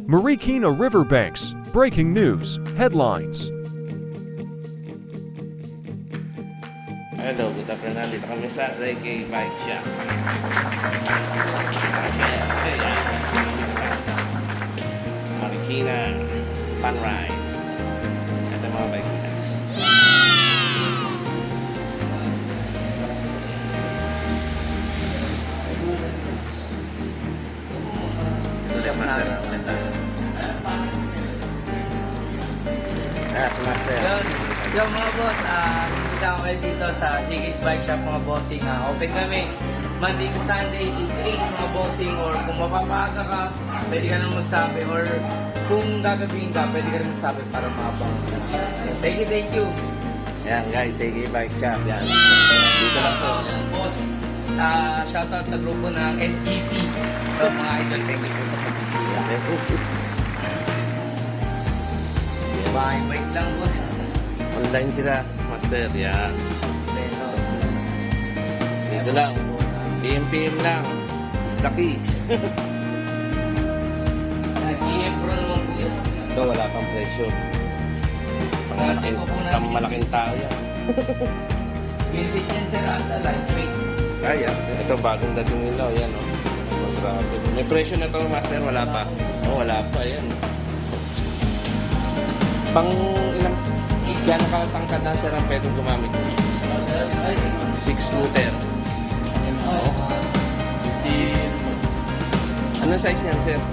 Marikina Riverbanks, breaking news, headlines. Hello, good afternoon. Dito kami sa Reggae Bike Shop. Marikina Fun Ride. Ito mga bike guys. Ito yung master. Si master. Yo mga boss, kita ko kayo dito sa Sigis Bike Shop mga bossing. Open kami Monday to Sunday, 8 mga bossing, or kung mapapaga ka, pwede ka nang magsabi, or kung gagabihin ka, pwede ka nang magsabi para maabang. Thank you. Yan guys, Reggae Bike Shop. Yan. Dito lang po. Boss, shoutout sa grupo ng SGP. So mga idol, thank you po sa pagbisita. Bike lang boss. Online sila, master. Yan. Dito lang. PM lang. Stocky. GM Pro naman po yun. Ito, wala pang presyo. Malaking tao yan. Visit yan sa Rata, lightweight. Kaya. Ito, bagong dating nila. Yan, o. Oh, grabe. May presyo na to, master. Wala pa. Oh, wala pa. Yan. Pang ilang gano'ng katangkad na sir ang pwedeng gumamit? 6 footer. Oh. Anong size niyan, sir? Yan,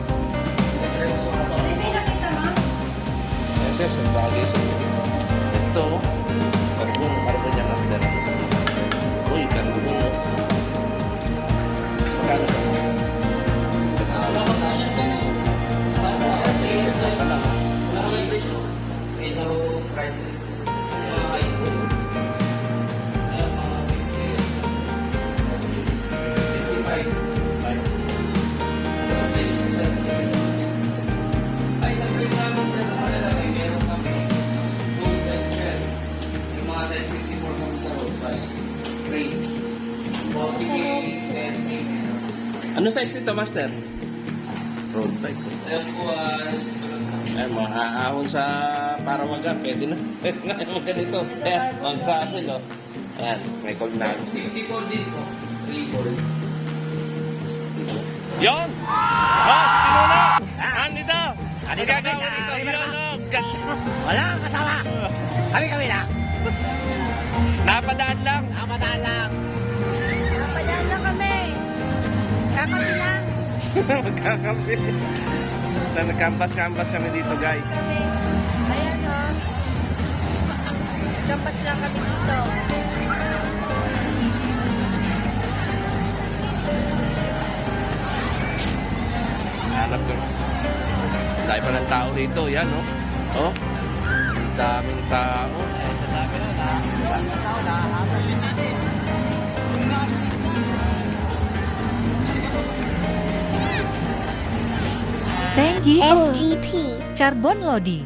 sir. So, bagay sa inyo. Ito, karbon niya na sir. Uy, karbon. Magkano ba? Ano size nito, master? Road bike. Ayan po, Ay, maaahon sa Parawagan, pwede na. Pwede nga yung ganito. Ayan, ang travel, oh. Ayan, may call na. 54 din po. 3-4. Yon! Boss, pinuna! Andito! Ano gagawin dito? Yon, oh! Wala kang kasama. Kami lang. Napadaan lang. Napadaan lang kami. Kakapi lang. Magkakapi. Nagkambas-kambas kami dito, guys. Ayan o. Kampas lang kami dito. Hanap ko. Dahil pa ng tao dito. Yan, oh. Oh. Daming tao. Thank you. SGP Charbon Lodi.